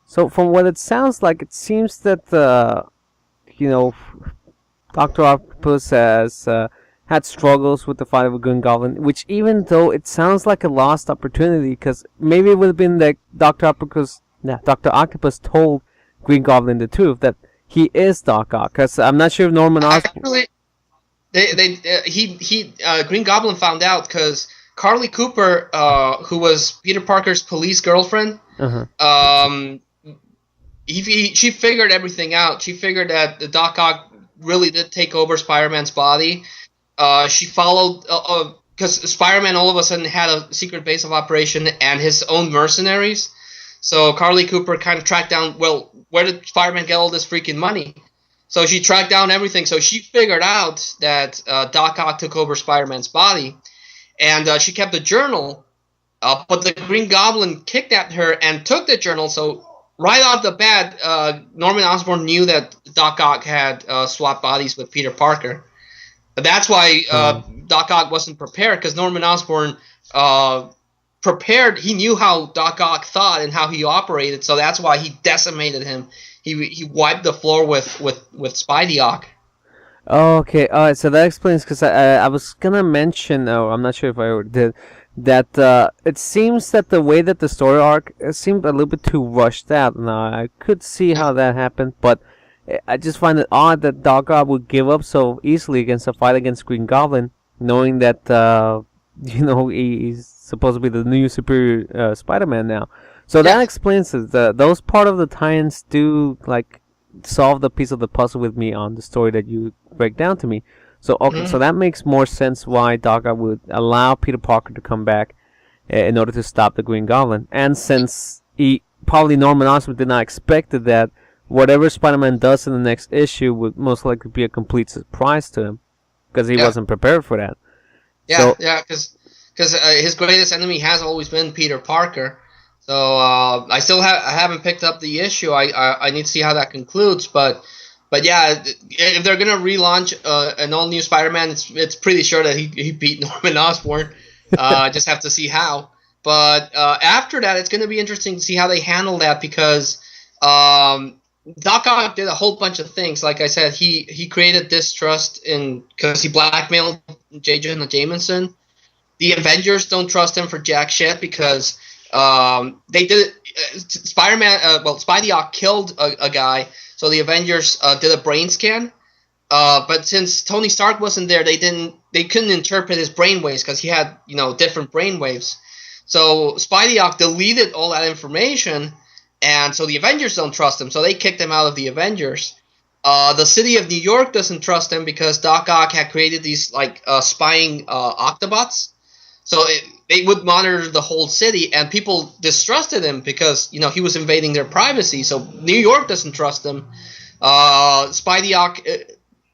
So from what it sounds like, it seems that you know Doctor Octopus has had struggles with the fight with Green Goblin, which even though it sounds like a lost opportunity, because maybe it would have been that Doctor Octopus told Green Goblin the truth that he is Doc Ock. Because I'm not sure if Norman Osborn. Actually, Green Goblin found out because Carly Cooper, who was Peter Parker's police girlfriend, Uh-huh. She figured everything out. She figured that the Doc Ock really did take over Spider-Man's body. She followed because Spider-Man all of a sudden had a secret base of operation and his own mercenaries. So Carly Cooper kind of tracked down, well, where did Spider-Man get all this freaking money? So she tracked down everything. So she figured out that Doc Ock took over Spider-Man's body, and she kept a journal. But the Green Goblin kidnapped her and took the journal. So right off the bat, Norman Osborn knew that Doc Ock had swapped bodies with Peter Parker. But that's why Doc Ock wasn't prepared, because Norman Osborn prepared. He knew how Doc Ock thought and how he operated, so that's why he decimated him. He wiped the floor with Spidey Ock. Oh, okay. All right. So that explains, because I was gonna mention. Oh, I'm not sure if I already did. That it seems that the way that the story arc seemed a little bit too rushed out. Now I could see how that happened, but I just find it odd that Doc Ock would give up so easily against a fight against Green Goblin, knowing that he's supposed to be the new superior Spider-Man now. So that explains it. Those part of the tie-ins do like solve the piece of the puzzle with me on the story that you break down to me. So okay, so that makes more sense why Doc Ock would allow Peter Parker to come back in order to stop the Green Goblin. And since probably Norman Osborn did not expect that whatever Spider-Man does in the next issue would most likely be a complete surprise to him, because he wasn't prepared for that. Because his greatest enemy has always been Peter Parker. So I haven't picked up the issue. I need to see how that concludes. But yeah, if they're gonna relaunch an all new Spider-Man, it's pretty sure that he beat Norman Osborn. Just have to see how. But after that, it's gonna be interesting to see how they handle that, because Doc Ock did a whole bunch of things. Like I said, he created distrust because he blackmailed J. Jonah Jameson. The Avengers don't trust him for jack shit because they did Spidey Ock killed a guy, so the Avengers did a brain scan. But since Tony Stark wasn't there, they couldn't interpret his brainwaves because he had different brainwaves. So Spidey Ock deleted all that information, and so the Avengers don't trust him. So they kicked him out of the Avengers. The city of New York doesn't trust him because Doc Ock had created these spying Octobots. So they would monitor the whole city, and people distrusted him because he was invading their privacy. So New York doesn't trust him. Spidey Ock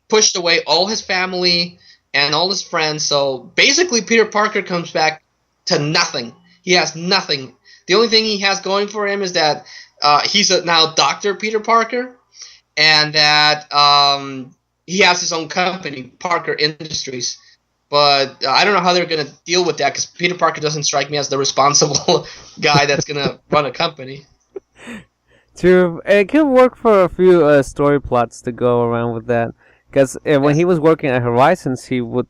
pushed away all his family and all his friends. So basically, Peter Parker comes back to nothing. He has nothing. The only thing he has going for him is that he's now Dr. Peter Parker, and that he has his own company, Parker Industries. But I don't know how they're going to deal with that, because Peter Parker doesn't strike me as the responsible guy that's going to run a company. True. It can work for a few story plots to go around with that. Because when he was working at Horizons, he would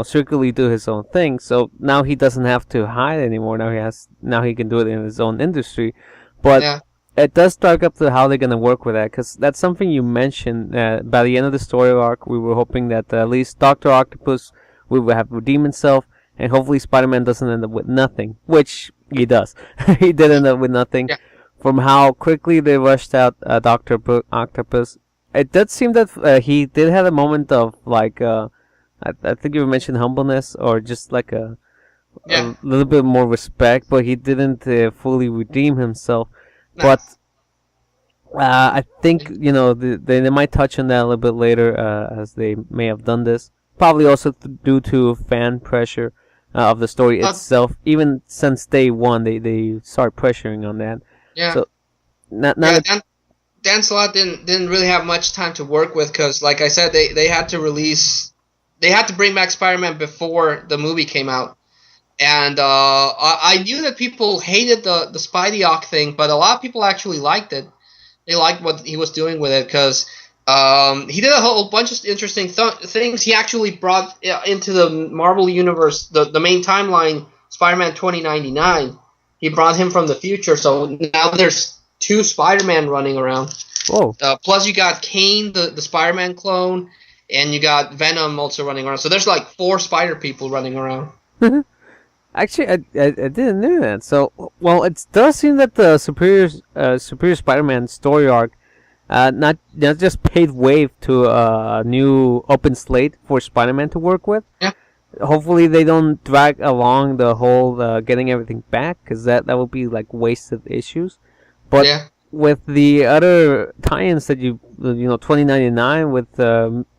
secretly do his own thing. So now he doesn't have to hide anymore. Now he can do it in his own industry. But it does start up to how they're going to work with that. Because that's something you mentioned. By the end of the story arc, we were hoping that at least Dr. Octopus we will have redeemed himself, and hopefully Spider-Man doesn't end up with nothing, which he does. He did end up with nothing. Yeah. From how quickly they rushed out Dr. Octopus, it did seem that he did have a moment of I think you mentioned humbleness, or just like a little bit more respect, but he didn't fully redeem himself. No. But I think they might touch on that a little bit later, as they may have done this. Probably also due to fan pressure of the story itself. Even since day one, they start pressuring on that. Yeah. So, Dan Slott didn't really have much time to work with, because, like I said, they had to bring back Spider-Man before the movie came out. And I knew that people hated the Spidey-Ock thing, but a lot of people actually liked it. They liked what he was doing with it because he did a whole bunch of interesting things. He actually brought into the Marvel Universe, the main timeline, Spider-Man 2099. He brought him from the future, so now there's 2 Spider-Man running around. Whoa. Plus you got Kane, the Spider-Man clone, and you got Venom also running around. So there's like 4 Spider people running around. Actually, I didn't know that. So, well, it does seem that the Superior Spider-Man story arc, not just paved way to a new open slate for Spider-Man to work with. Yeah. Hopefully, they don't drag along the whole getting everything back, because that will be like wasted issues. But yeah. with the other tie-ins that you 2099 with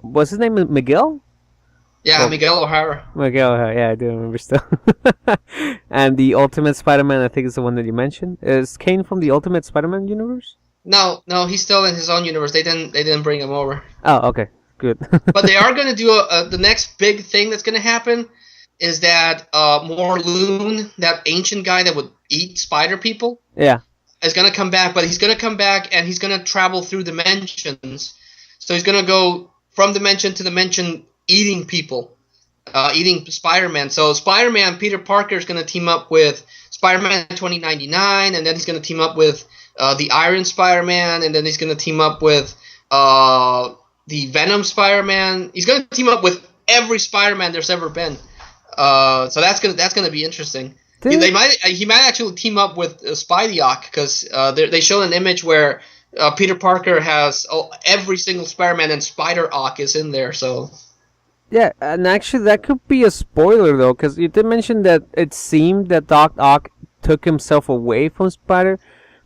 what's his name, Miguel? Yeah, Miguel O'Hara. Miguel O'Hara, yeah, I do remember still. And the Ultimate Spider-Man, I think, is the one that you mentioned. Is Kane from the Ultimate Spider-Man universe? No, he's still in his own universe. They didn't bring him over. Oh, okay, good. But they are going to do the next big thing that's going to happen is that Morlun, that ancient guy that would eat spider people, yeah, is going to come back. But he's going to come back and he's going to travel through dimensions. So he's going to go from dimension to dimension, eating people, eating Spider-Man. So Spider-Man, Peter Parker, is going to team up with Spider-Man 2099, and then he's going to team up with the Iron Spider-Man, and then he's going to team up with the Venom Spider-Man. He's going to team up with every Spider-Man there's ever been. So that's gonna be interesting. He might actually team up with Spidey-Ock because they showed an image where Peter Parker has every single Spider-Man and Spider-Ock is in there. So. Yeah, and actually that could be a spoiler though, because you did mention that it seemed that Doc Ock took himself away from Spider,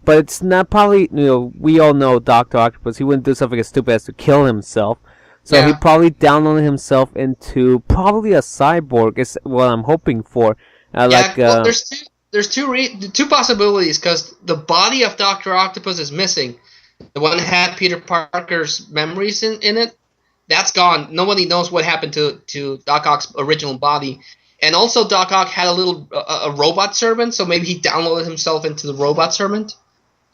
but it's not probably, we all know Dr. Octopus, he wouldn't do something as stupid as to kill himself. So he probably downloaded himself into probably a cyborg, is what I'm hoping for. Well, there's two possibilities, because the body of Dr. Octopus is missing. The one that had Peter Parker's memories in it. That's gone. Nobody knows what happened to Doc Ock's original body. And also Doc Ock had a robot servant, so maybe he downloaded himself into the robot servant.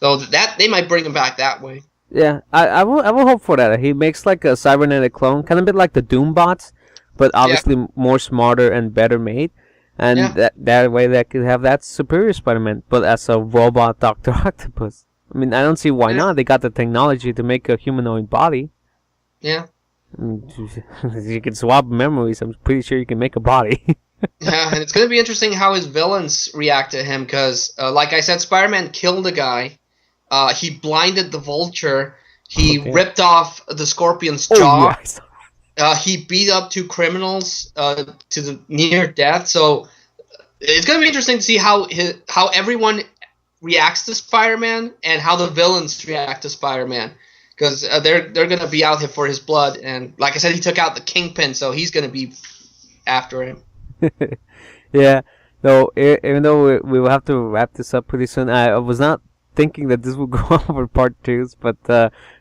So that they might bring him back that way. Yeah, I will hope for that. He makes like a cybernetic clone, kind of a bit like the Doom bots, but obviously more smarter and better made. And that way they could have that Superior Spider-Man, but as a robot Dr. Octopus. I mean, I don't see why not. They got the technology to make a humanoid body. Yeah. You can swap memories. I'm pretty sure you can make a body. Yeah, and it's going to be interesting how his villains react to him, because, like I said, Spider-Man killed a guy. He blinded the Vulture. He ripped off the Scorpion's jaw. He beat up 2 criminals to the near death. So it's going to be interesting to see how everyone reacts to Spider-Man and how the villains react to Spider-Man. Because they're going to be out here for his blood. And like I said, he took out the Kingpin, so he's going to be after him. Yeah. Though, even though we will have to wrap this up pretty soon, I was not thinking that this would go on for part 2s, but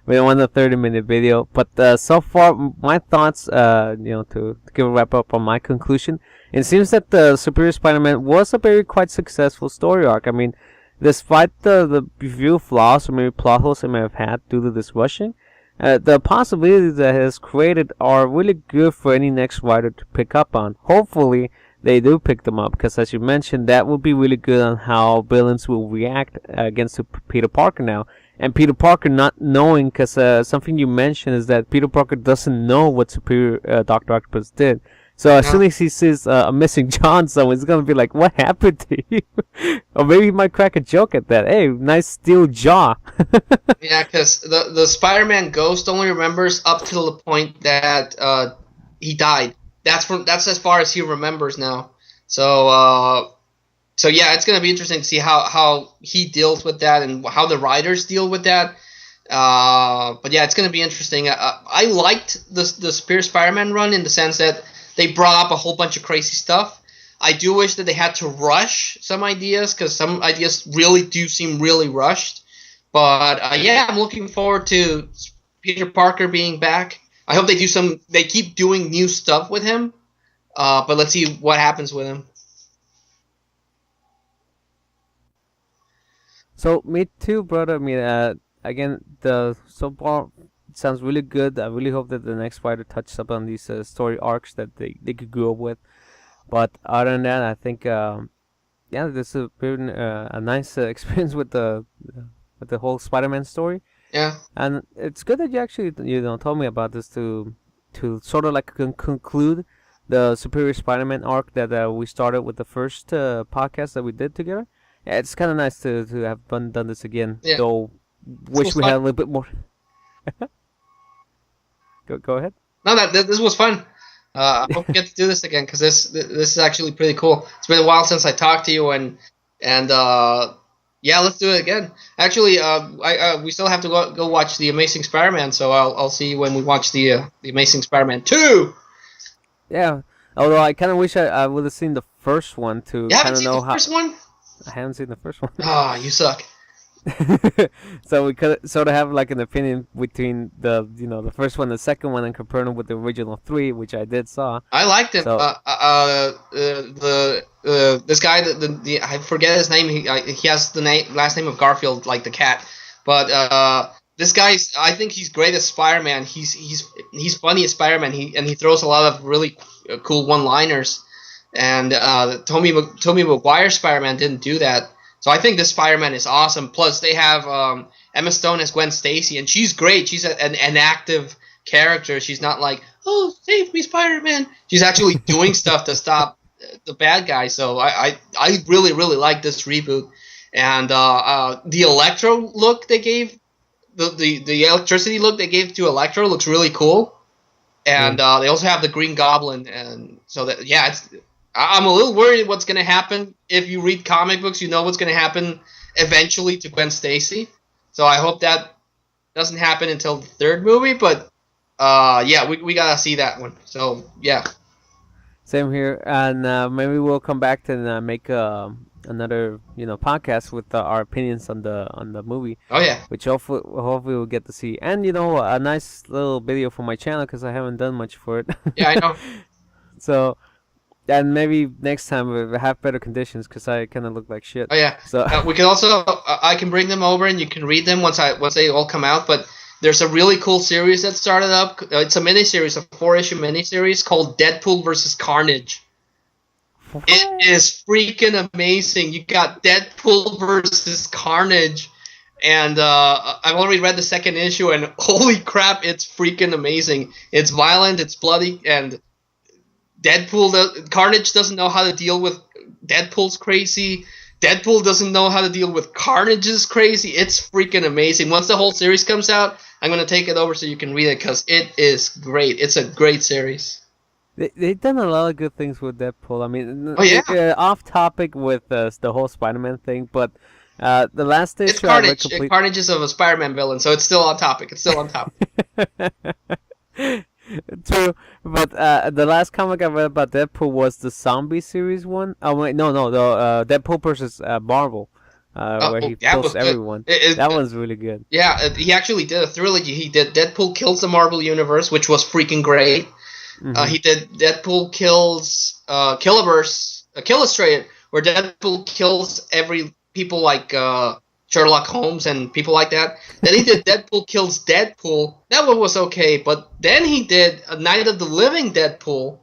we don't want a 30-minute video. But so far, my thoughts, to give a wrap up on my conclusion, it seems that the Superior Spider-Man was a very quite successful story arc. I mean, despite the few flaws or maybe plot holes it may have had due to this rushing, the possibilities that it has created are really good for any next writer to pick up on. Hopefully, they do pick them up, because as you mentioned, that will be really good on how villains will react against Peter Parker now. And Peter Parker not knowing, because something you mentioned is that Peter Parker doesn't know what Superior Dr. Octopus did. So as soon as he sees a missing John somewhere, he's going to be like, what happened to you? Or maybe he might crack a joke at that. Hey, nice steel jaw. Yeah, because the Spider-Man ghost only remembers up to the point that he died. That's as far as he remembers now. So yeah, it's going to be interesting to see how he deals with that and how the writers deal with that. But yeah, it's going to be interesting. I liked the Superior Spider-Man run in the sense that they brought up a whole bunch of crazy stuff. I do wish that they had to rush some ideas, because some ideas really do seem really rushed. But yeah, I'm looking forward to Peter Parker being back. I hope they keep doing new stuff with him. But let's see what happens with him. So me too, brother. I mean, again, the so far sounds really good. I really hope that the next fighter touches up on these story arcs that they could go with. But other than that, I think yeah, this has been a nice experience with the whole Spider-Man story. Yeah. And it's good that you actually told me about this to sort of like conclude the Superior Spider-Man arc that we started with the first podcast that we did together. Yeah, it's kind of nice to have done this again. Yeah. Though, This wish was we had a fun. little bit more. Go ahead. No, this was fun. I hope we get to do this again because this is actually pretty cool. It's been a while since I talked to you, and yeah, let's do it again. Actually, we still have to go watch the Amazing Spider-Man, so I'll see you when we watch the Amazing Spider-Man 2. Yeah. Although I kind of wish I would have seen the first one to You kind haven't of seen know the how. first one? I haven't seen the first one. Ah, you suck. So we could sort of have like an opinion between the first one, the second one, and compare them with the original three, which I did saw. I liked him. So This guy, the I forget his name. He has the last name of Garfield, like the cat. But this guy, I think he's great as Spider-Man. He's funny as Spider-Man. He throws a lot of really cool one-liners. And Tobey Maguire Spider-Man didn't do that. So I think this Spider-Man is awesome. Plus they have Emma Stone as Gwen Stacy, and she's great. She's an active character. She's not like, oh, save me, Spider-Man. She's actually doing stuff to stop the bad guy. So I really, really like this reboot. And the Electro look they gave, the electricity look they gave to Electro looks really cool. And they also have the Green Goblin. And so that, yeah, I'm a little worried what's going to happen. If you read comic books, you know what's going to happen eventually to Gwen Stacy. So I hope that doesn't happen until the third movie. But yeah, we got to see that one. So yeah. same here, and maybe we'll come back to make another podcast with our opinions on the movie, Oh yeah. which hopefully we'll get to see, and a nice little video for my channel because I haven't done much for it. Yeah, I know. So. And maybe next time we have better conditions because I kind of look like shit. Oh yeah. So We can also I can bring them over and you can read them once they all come out. But there's a really cool series that started up. It's a miniseries, a 4-issue miniseries called Deadpool versus Carnage. It is freaking amazing. You got Deadpool versus Carnage, and I've already read the second issue, and holy crap, it's freaking amazing. It's violent, it's bloody, and Carnage doesn't know how to deal with Deadpool's crazy. Deadpool doesn't know how to deal with Carnage's crazy. It's freaking amazing. Once the whole series comes out, I'm going to take it over so you can read it because it is great. It's a great series. They've done a lot of good things with Deadpool. I mean, Oh, yeah. off topic with the whole Spider-Man thing, but the last It's issue I read Carnage. complete. Carnage is of a Spider-Man villain, so it's still on topic. It's still on topic. True, but the last comic I read about Deadpool was the Zombie series one. Oh wait, no, the Deadpool versus Marvel, where he that was kills good. everyone. That one's really good. Yeah, he actually did a trilogy. He did Deadpool Kills the Marvel Universe, which was freaking great. Mhm. He did Deadpool Kills Killiverse, Killustrated, where Deadpool kills every people like Sherlock Holmes and people like that. Then he did Deadpool Kills Deadpool. That one was okay, but then he did A Night of the Living Deadpool,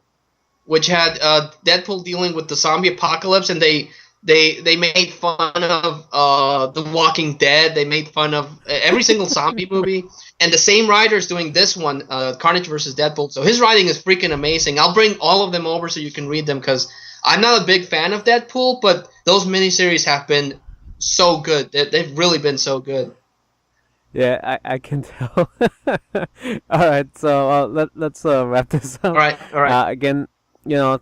which had Deadpool dealing with the zombie apocalypse, and they made fun of The Walking Dead. They made fun of every single zombie movie. And the same writer's doing this one, Carnage versus Deadpool. So his writing is freaking amazing. I'll bring all of them over so you can read them because I'm not a big fan of Deadpool, but those miniseries have been so good. They've really been so good. Yeah, I can tell. All right, so let's wrap this up. All right. Again,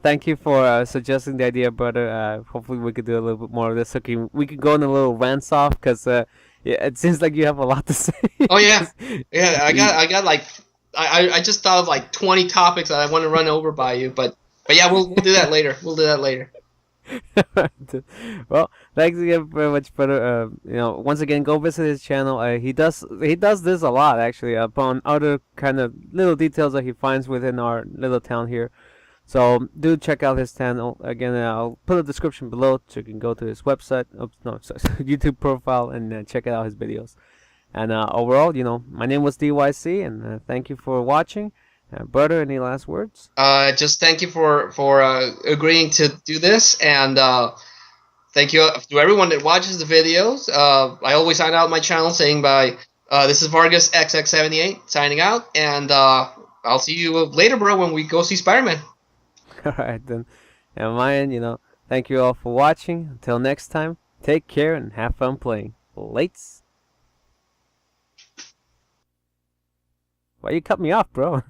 thank you for suggesting the idea, brother. Hopefully we could do a little bit more of this. Okay, we could go on a little rants off because yeah, it seems like you have a lot to say. Oh yeah, yeah. I got like I just thought of like 20 topics that I want to run over by you, but yeah, we'll do that later. We'll do that later. Well, thanks again very much, brother. Once again, go visit his channel. He does this a lot actually upon other kind of little details that he finds within our little town here. So do check out his channel. Again, I'll put a description below so you can go to his website. Oops, no, sorry, YouTube profile and check out his videos. And overall, my name was DYC, and thank you for watching. Brother, any last words? Just thank you for agreeing to do this, and thank you to everyone that watches the videos. I always sign out my channel saying this is VargasXX78 signing out, and I'll see you later, bro, when we go see Spider-Man. All right, then. And on my end, thank you all for watching. Until next time, take care and have fun playing. Lates. Why you cut me off, bro?